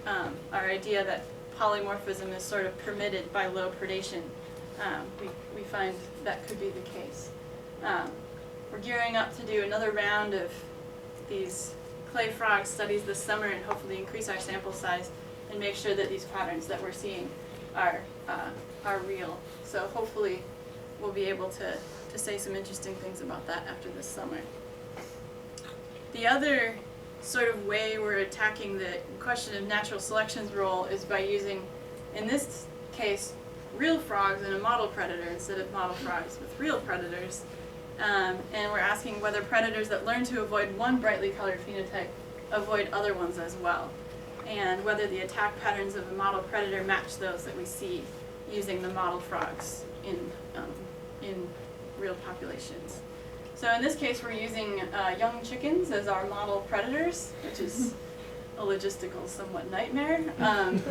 our idea that polymorphism is sort of permitted by low predation, we find that could be the case. we're gearing up to do another round of these clay frog studies this summer and hopefully increase our sample size and make sure that these patterns that we're seeing are real. So hopefully we'll be able to say some interesting things about that after this summer. The other sort of way we're attacking the question of natural selection's role is by using, in this case, real frogs and a model predator instead of model frogs with real predators. And we're asking whether predators that learn to avoid one brightly colored phenotype avoid other ones as well, and whether the attack patterns of a model predator match those that we see using the model frogs in real populations. So in this case, we're using young chickens as our model predators, which is a logistical somewhat nightmare,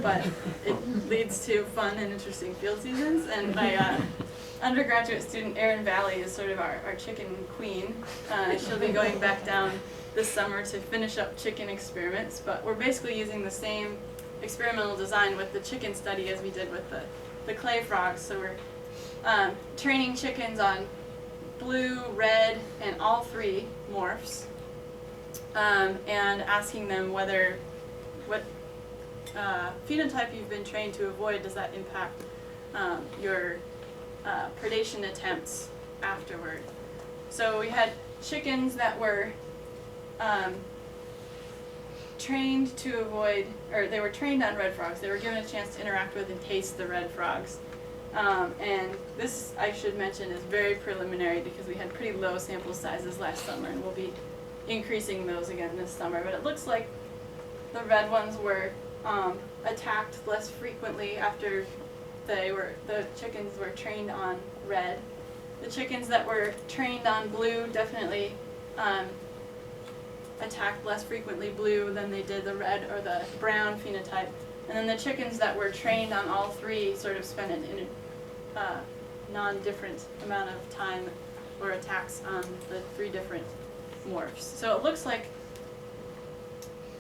but it leads to fun and interesting field seasons. And my undergraduate student, Erin Valley, is sort of our chicken queen. She'll be going back down this summer to finish up chicken experiments, but we're basically using the same experimental design with the chicken study as we did with the clay frogs. So we're training chickens on blue, red, and all three morphs, and asking them what phenotype you've been trained to avoid. Does that impact your predation attempts afterward? So we had chickens that were trained to avoid, or they were trained on red frogs. They were given a chance to interact with and taste the red frogs. And this, I should mention, is very preliminary because we had pretty low sample sizes last summer, and we'll be increasing those again this summer. But it looks like the red ones were attacked less frequently after the chickens were trained on red. The chickens that were trained on blue definitely attacked less frequently blue than they did the red or the brown phenotype. And then the chickens that were trained on all three sort of spent an non-different amount of time or attacks on the three different morphs. So it looks like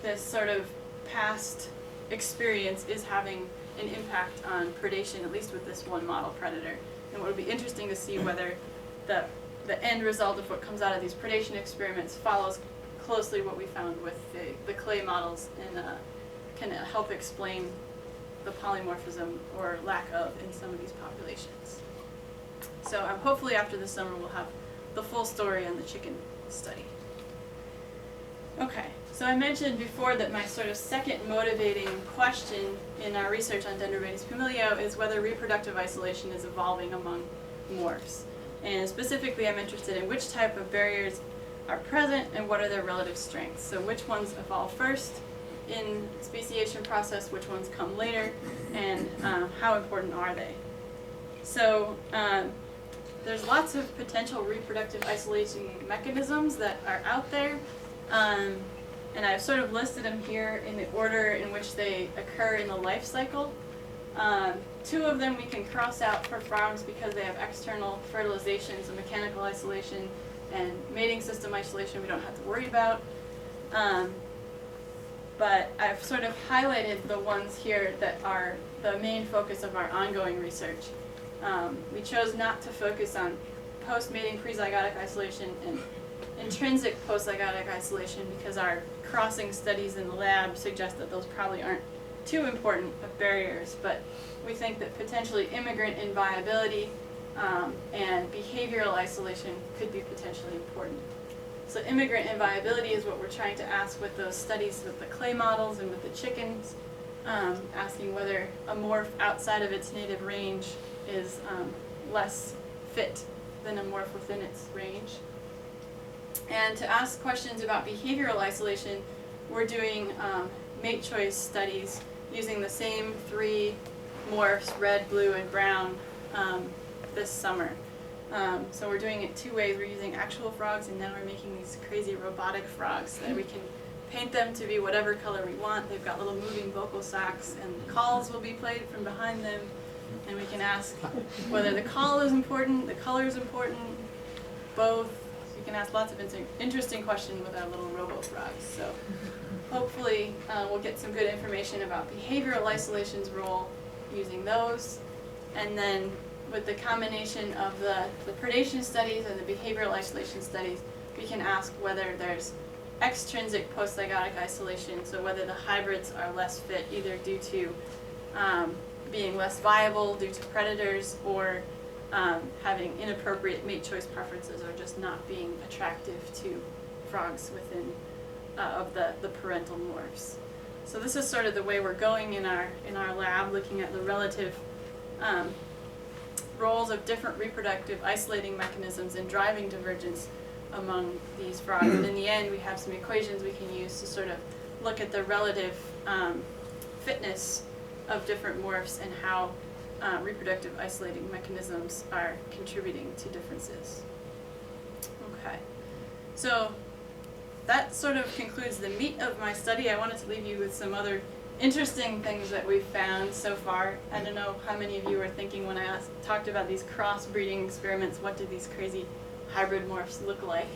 this sort of past experience is having an impact on predation, at least with this one model predator. And what would be interesting to see whether the end result of what comes out of these predation experiments follows closely what we found with the clay models and can help explain the polymorphism or lack of in some of these populations. So hopefully after the summer we'll have the full story on the chicken study. Okay, so I mentioned before that my sort of second motivating question in our research on Dendrobates pumilio is whether reproductive isolation is evolving among morphs. And specifically I'm interested in which type of barriers are present and what are their relative strengths. So which ones evolve first in speciation process, which ones come later, and how important are they? So there's lots of potential reproductive isolation mechanisms that are out there, and I've sort of listed them here in the order in which they occur in the life cycle. Two of them we can cross out for frogs because they have external fertilization, so mechanical isolation and mating system isolation we don't have to worry about. But I've sort of highlighted the ones here that are the main focus of our ongoing research. We chose not to focus on post-mating prezygotic isolation and intrinsic post-zygotic isolation because our crossing studies in the lab suggest that those probably aren't too important of barriers, but we think that potentially immigrant in viability and behavioral isolation could be potentially important. So immigrant in viability is what we're trying to ask with those studies with the clay models and with the chickens, asking whether a morph outside of its native range is less fit than a morph within its range. And to ask questions about behavioral isolation, we're doing mate choice studies using the same three morphs, red, blue, and brown, this summer. So we're doing it two ways. We're using actual frogs, and now we're making these crazy robotic frogs that we can paint them to be whatever color we want. They've got little moving vocal sacs, and calls will be played from behind them. And we can ask whether the call is important, the color is important, both. We can ask lots of interesting questions with our little robo frogs. So hopefully we'll get some good information about behavioral isolation's role using those. And then with the combination of the predation studies and the behavioral isolation studies, we can ask whether there's extrinsic postzygotic isolation, so whether the hybrids are less fit either due to being less viable due to predators, or having inappropriate mate choice preferences, or just not being attractive to frogs within of the parental morphs. So this is sort of the way we're going in our lab, looking at the relative roles of different reproductive isolating mechanisms in driving divergence among these frogs. And in the end, we have some equations we can use to sort of look at the relative fitness of different morphs and how reproductive isolating mechanisms are contributing to differences. Okay, so that sort of concludes the meat of my study. I wanted to leave you with some other interesting things that we've found so far. I don't know how many of you were thinking when I talked about these crossbreeding experiments, what do these crazy hybrid morphs look like?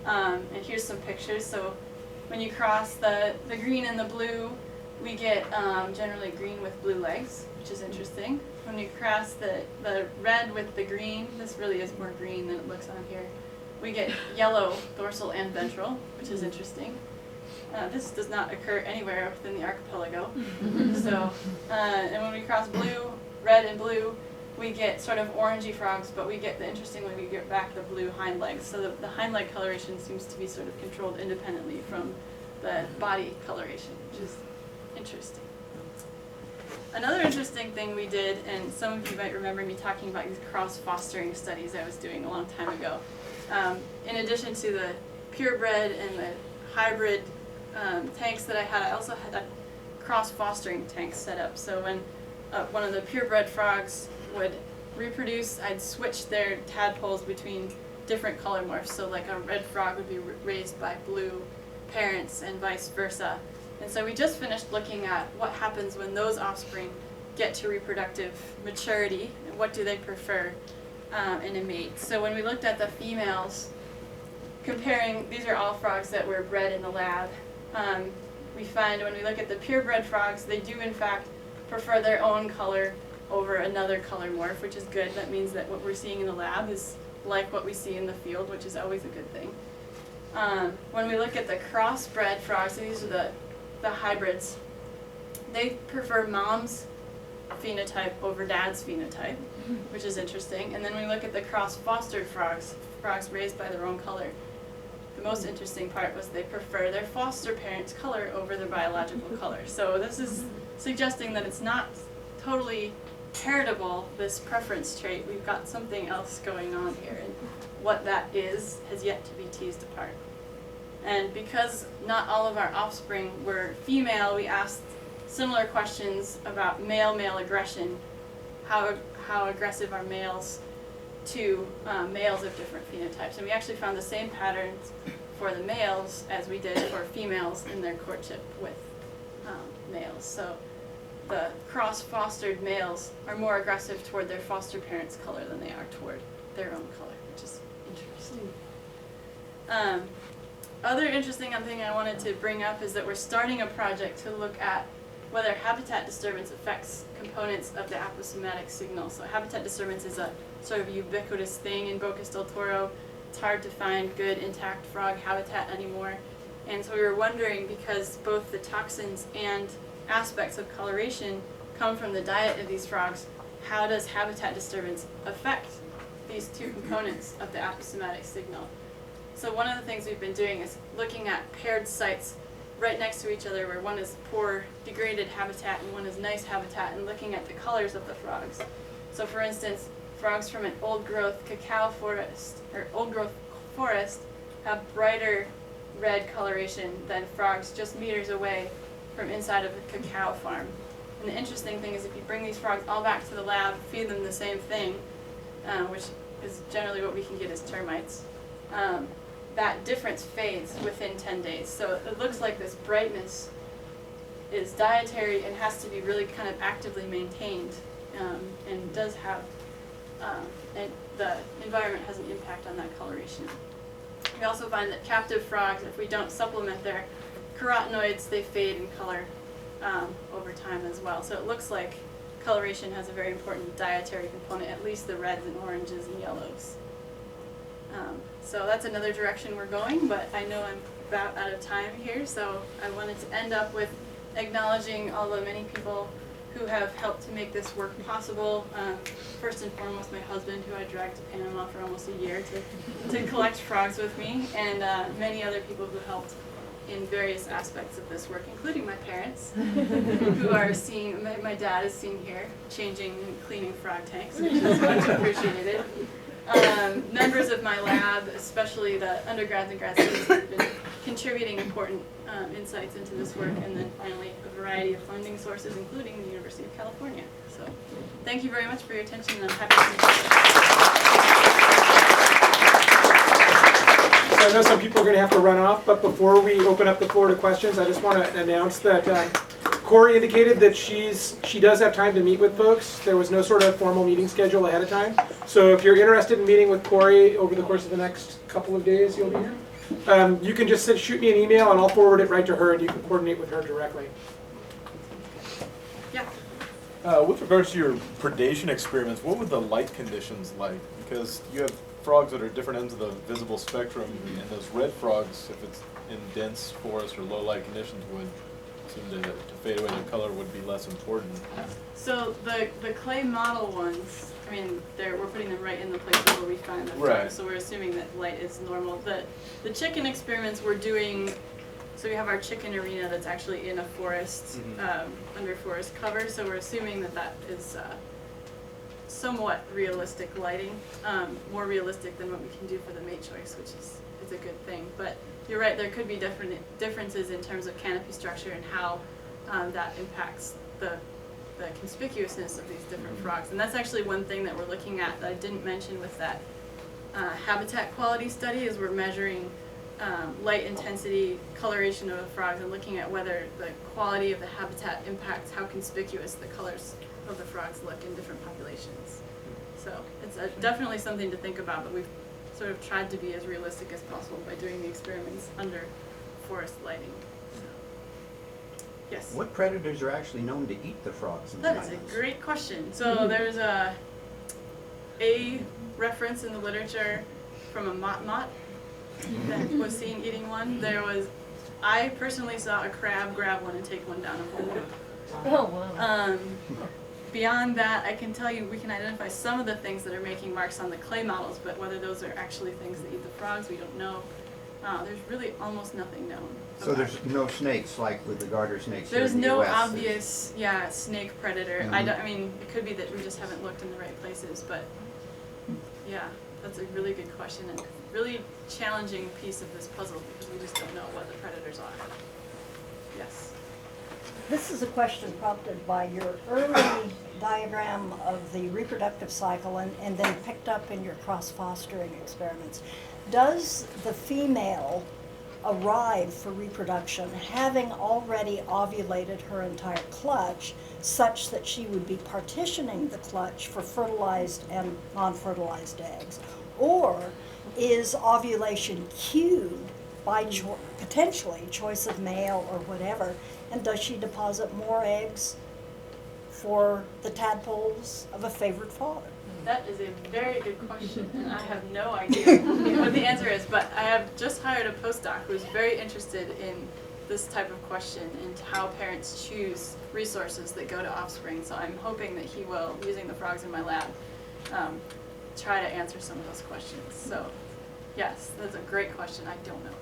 And here's some pictures. So when you cross the green and the blue, we get generally green with blue legs, which is interesting. When you cross the red with the green, this really is more green than it looks on here, we get yellow dorsal and ventral, which is interesting. This does not occur anywhere within the archipelago. So, and when we cross blue, red, and blue, we get sort of orangey frogs, but we get, interestingly, we get back the blue hind legs. So the hind leg coloration seems to be sort of controlled independently from the body coloration, which is interesting. Another interesting thing we did, and some of you might remember me talking about these cross-fostering studies I was doing a long time ago. In addition to the purebred and the hybrid tanks that I had, I also had a cross-fostering tank set up. So when one of the purebred frogs would reproduce, I'd switch their tadpoles between different color morphs. So like a red frog would be raised by blue parents and vice versa. And so we just finished looking at what happens when those offspring get to reproductive maturity, and what do they prefer in a mate. So when we looked at the females, comparing, these are all frogs that were bred in the lab, we find when we look at the purebred frogs, they do in fact prefer their own color over another color morph, which is good. That means that what we're seeing in the lab is like what we see in the field, which is always a good thing. When we look at the crossbred frogs, so these are the hybrids, they prefer mom's phenotype over dad's phenotype, which is interesting. And then when we look at the cross-fostered frogs raised by their own color, the most interesting part was they prefer their foster parents' color over their biological color. So this is suggesting that it's not totally heritable, this preference trait. We've got something else going on here, and what that is has yet to be teased apart. And because not all of our offspring were female, we asked similar questions about male-male aggression. How aggressive are males to males of different phenotypes? And we actually found the same patterns for the males as we did for females in their courtship with males. So the cross-fostered males are more aggressive toward their foster parents' color than they are toward their own color, which is interesting. Other interesting thing I wanted to bring up is that we're starting a project to look at whether habitat disturbance affects components of the aposematic signal. So habitat disturbance is a sort of ubiquitous thing in Bocas del Toro. It's hard to find good intact frog habitat anymore. And so we were wondering, because both the toxins and aspects of coloration come from the diet of these frogs, how does habitat disturbance affect these two components of the aposematic signal? So one of the things we've been doing is looking at paired sites right next to each other, where one is poor, degraded habitat and one is nice habitat, and looking at the colors of the frogs. So for instance, frogs from an old-growth cacao forest, or old-growth forest, have brighter red coloration than frogs just meters away from inside of a cacao farm. And the interesting thing is, if you bring these frogs all back to the lab, feed them the same thing, which is generally what we can get as termites, that difference fades within 10 days. So it looks like this brightness is dietary and has to be really kind of actively maintained, and does have, and the environment has an impact on that coloration. We also find that captive frogs, if we don't supplement their carotenoids, they fade in color over time as well. So it looks like coloration has a very important dietary component, at least the reds and oranges and yellows. So that's another direction we're going, but I know I'm about out of time here, so I wanted to end up with acknowledging all the many people who have helped to make this work possible. First and foremost, my husband, who I dragged to Panama for almost a year to collect frogs with me, and many other people who helped in various aspects of this work, including my parents, who are seen, my dad is seen here, changing and cleaning frog tanks, which is much appreciated. Members of my lab, especially the undergrads and grad students, have been contributing important insights into this work, and then finally a variety of funding sources, including the University of California. So thank you very much for your attention, and I'm happy to So I know some people are going to have to run off, but before we open up the floor to questions, I just want to announce that Cori indicated that she does have time to meet with folks. There was no sort of formal meeting schedule ahead of time. So if you're interested in meeting with Cori over the course of the next couple of days, you'll be here. You can just shoot me an email and I'll forward it right to her, and you can coordinate with her directly. Yeah. With regards to your predation experiments, what were the light conditions like? Because you have frogs that are different ends of the visible spectrum, and those red frogs, if it's in dense forest or low light conditions, would seem to fade away. The color would be less important. So the clay model ones, I mean, we're putting them right in the places where we find them. Right. So we're assuming that light is normal. The chicken experiments we're doing, so we have our chicken arena that's actually in a forest, under forest cover. So we're assuming that is somewhat realistic lighting, more realistic than what we can do for the mate choice, which is a good thing. But you're right, there could be differences in terms of canopy structure and how that impacts the conspicuousness of these different frogs. And that's actually one thing that we're looking at that I didn't mention with that habitat quality study, is we're measuring light intensity, coloration of the frogs, and looking at whether the quality of the habitat impacts how conspicuous the colors of the frogs look in different populations. So it's definitely something to think about, but we've sort of tried to be as realistic as possible by doing the experiments under forest lighting. So, yes? What predators are actually known to eat the frogs in the That is islands? a great question. So there's a reference in the literature from a mott that was seen eating one. I personally saw a crab grab one and take one down a hole. Oh, wow. Beyond that, I can tell you we can identify some of the things that are making marks on the clay models, but whether those are actually things that eat the frogs, we don't know. There's really almost nothing known. So there's no snakes like with the garter snakes There's here in the no US. obvious, snake predator. I mean, it could be that we just haven't looked in the right places, but yeah, that's a really good question and really challenging piece of this puzzle because we just don't know what the predators are. Yes. This is a question prompted by your early diagram of the reproductive cycle and then picked up in your cross-fostering experiments. Does the female arrive for reproduction having already ovulated her entire clutch such that she would be partitioning the clutch for fertilized and non-fertilized eggs? Or is ovulation cued by potentially choice of male or whatever, and does she deposit more eggs for the tadpoles of a favored father? That is a very good question, and I have no idea what the answer is, but I have just hired a postdoc who is very interested in this type of question and how parents choose resources that go to offspring. So I'm hoping that he will, using the frogs in my lab, try to answer some of those questions. So yes, that's a great question. I don't know.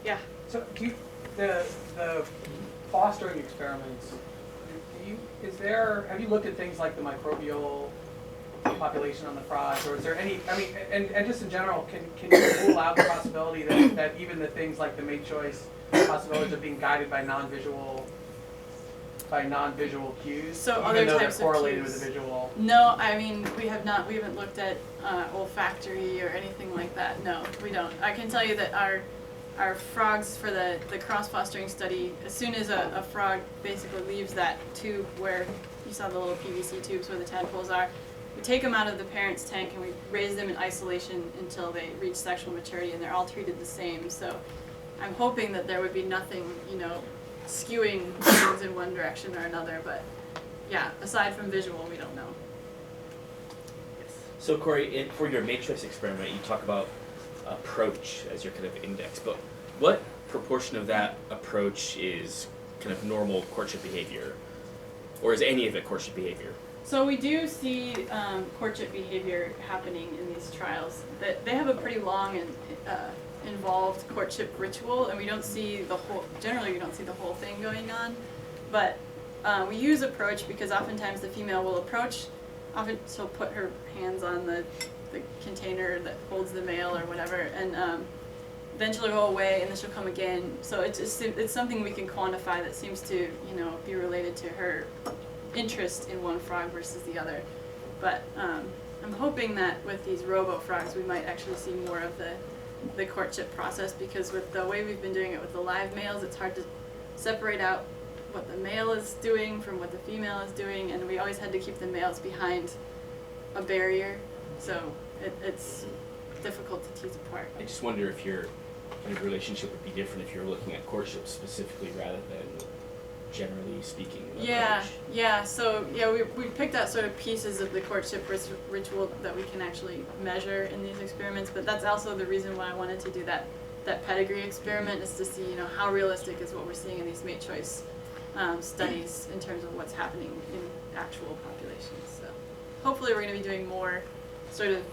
Yeah. So the fostering experiments, have you looked at things like the microbial population on the frogs, or is there any, and just in general, can you rule out the possibility that even the things like the mate choice possibilities are being guided by non-visual cues, So even other though types they're of correlated cues. with the visual? No, I mean, we haven't looked at olfactory or anything like that. No, we don't. I can tell you that our frogs for the cross-fostering study, as soon as a frog basically leaves that tube where you saw the little PVC tubes where the tadpoles are, we take them out of the parent's tank and we raise them in isolation until they reach sexual maturity, and they're all treated the same. So I'm hoping that there would be nothing, skewing things in one direction or another, but yeah, aside from visual, we don't know. Yes. So Cori, for your matrix experiment, you talk about approach as your kind of index, but what proportion of that approach is kind of normal courtship behavior? Or is any of it courtship behavior? So we do see courtship behavior happening in these trials. That they have a pretty long and involved courtship ritual, and we don't see the whole. Generally, we don't see the whole thing going on, but we use approach because oftentimes the female will approach. Often she'll put her hands on the container that holds the male or whatever, and then she'll go away, and then she'll come again. So it's something we can quantify that seems to be related to her interest in one frog versus the other. But I'm hoping that with these robo frogs we might actually see more of the courtship process, because with the way we've been doing it with the live males, it's hard to separate out what the male is doing from what the female is doing, and we always had to keep the males behind a barrier, so it's difficult to tease apart. I just wonder if your kind of relationship would be different if you're looking at courtship specifically rather than generally speaking. Yeah. So we picked out sort of pieces of the courtship ritual that we can actually measure in these experiments. But that's also the reason why I wanted to do that pedigree experiment, is to see how realistic is what we're seeing in these mate choice studies in terms of what's happening in actual populations. So hopefully we're going to be doing more sort of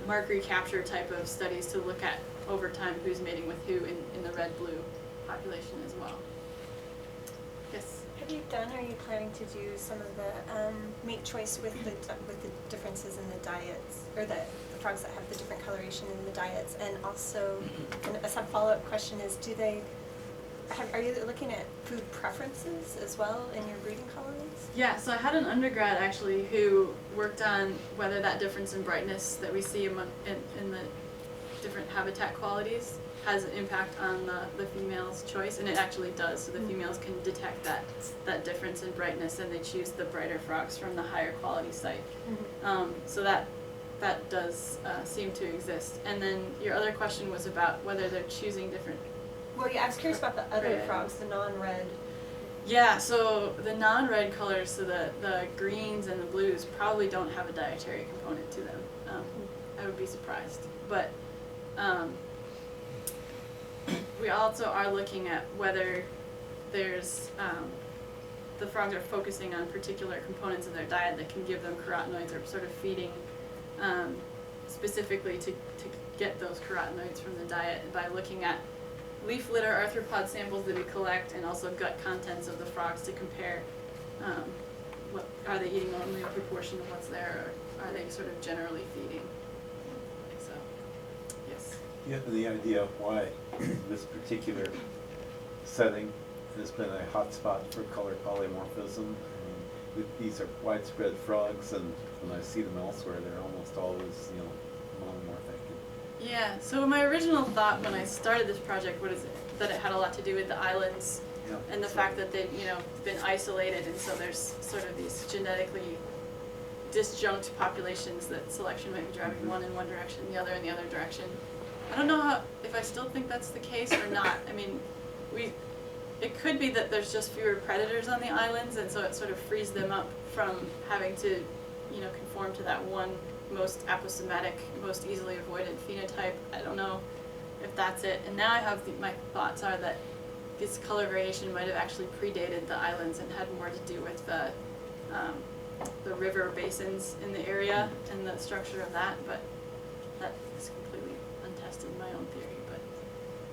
mark recapture type of studies to look at over time who's mating with who in the red-blue population as well. Yes. Have you done, or are you planning to do some of the mate choice with the differences in the diets, or the frogs that have the different coloration in the diets? And also, a sub follow-up question is, are you looking at food preferences as well in your breeding colonies? Yeah, so I had an undergrad actually who worked on whether that difference in brightness that we see in the different habitat qualities has an impact on the female's choice, and it actually does. So the females can detect that difference in brightness, and they choose the brighter frogs from the higher quality site. So that does seem to exist. And then your other question was about whether they're choosing different. Well, yeah, I was curious about the other Red. frogs, the non-red. Yeah, so the non-red colors, so the greens and the blues, probably don't have a dietary component to them. I would be surprised. But we also are looking at whether there's the frogs are focusing on particular components of their diet that can give them carotenoids, or sort of feeding specifically to get those carotenoids from the diet by looking at leaf litter arthropod samples that we collect, and also gut contents of the frogs to compare what are they eating only a proportion of what's there, or are they sort of generally feeding. So, yes. You have any idea why this particular setting has been a hot spot for color polymorphism? I mean, these are widespread frogs, and when I see them elsewhere, they're almost always, monomorphic. Yeah, so my original thought when I started this project was that it had a lot to do with the islands, Yeah, and the fact that they've been isolated, and so there's sort of these genetically disjunct populations that selection might be driving one in one direction, the other in the other direction. I don't know if I still think that's the case or not. I mean, it could be that there's just fewer predators on the islands, and so it sort of frees them up from having to, conform to that one most aposematic, most easily avoided phenotype. I don't know if that's it. And now I have my thoughts are that this color variation might have actually predated the islands and had more to do with the river basins in the area and the structure of that, but that is completely untested in my own theory. But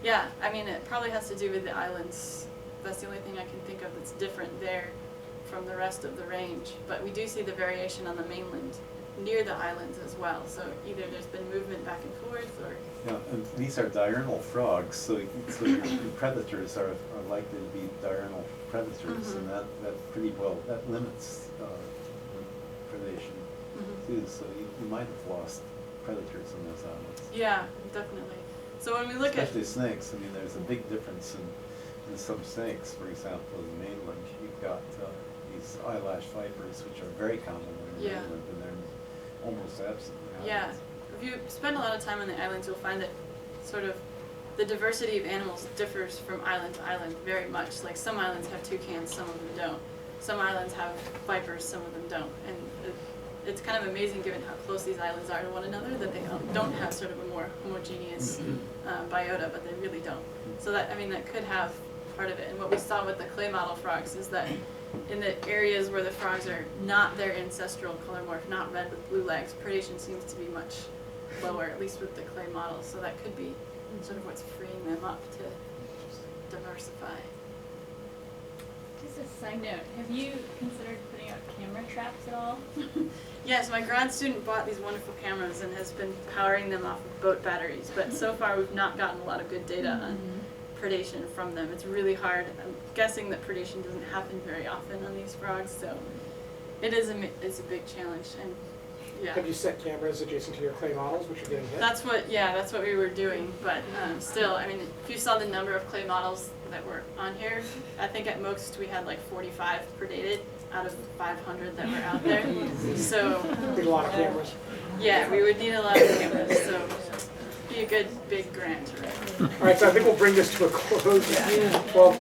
yeah, I mean, it probably has to do with the islands. That's the only thing I can think of that's different there from the rest of the range. But we do see the variation on the mainland near the islands as well. So either there's been movement back and forth, or Yeah, and these are diurnal frogs, so your predators are likely to be diurnal predators, and that pretty well, that limits predation too, so you might have lost predators in those islands. yeah, definitely. So when we look Especially snakes, I mean, there's a big difference in some snakes. For example, in the mainland, you've got these eyelash vipers, which are very common in the Yeah. mainland, and they're almost absent in the Yeah, islands. if you spend a lot of time on the islands, you'll find that sort of the diversity of animals differs from island to island very much. Like some islands have toucans, some of them don't. some islands have vipers, some of them don't. And it's kind of amazing given how close these islands are to one another that they don't have sort of a more homogeneous biota, but they really don't. So that, I mean, that could have part of it. And what we saw with the clay model frogs is that in the areas where the frogs are not their ancestral color morph, not red with blue legs, predation seems to be much lower, at least with the clay model. So that could be sort of what's freeing them up to diversify. Just a side note, have you considered putting out camera traps at all? Yes, my grad student bought these wonderful cameras and has been powering them off of boat batteries, but so far we've not gotten a lot of good data on predation from them. It's really hard. I'm guessing that predation doesn't happen very often on these frogs, so it's a big challenge. And yeah. Have you set cameras adjacent to your clay models, which are getting hit? That's what we were doing, but still, I mean, if you saw the number of clay models that were on here, I think at most we had like 45 predated out of 500 that were out there. So Need a lot of cameras. yeah, we would need a lot of cameras, so be a good big grant, right? All right, so I think we'll bring this to a close. 12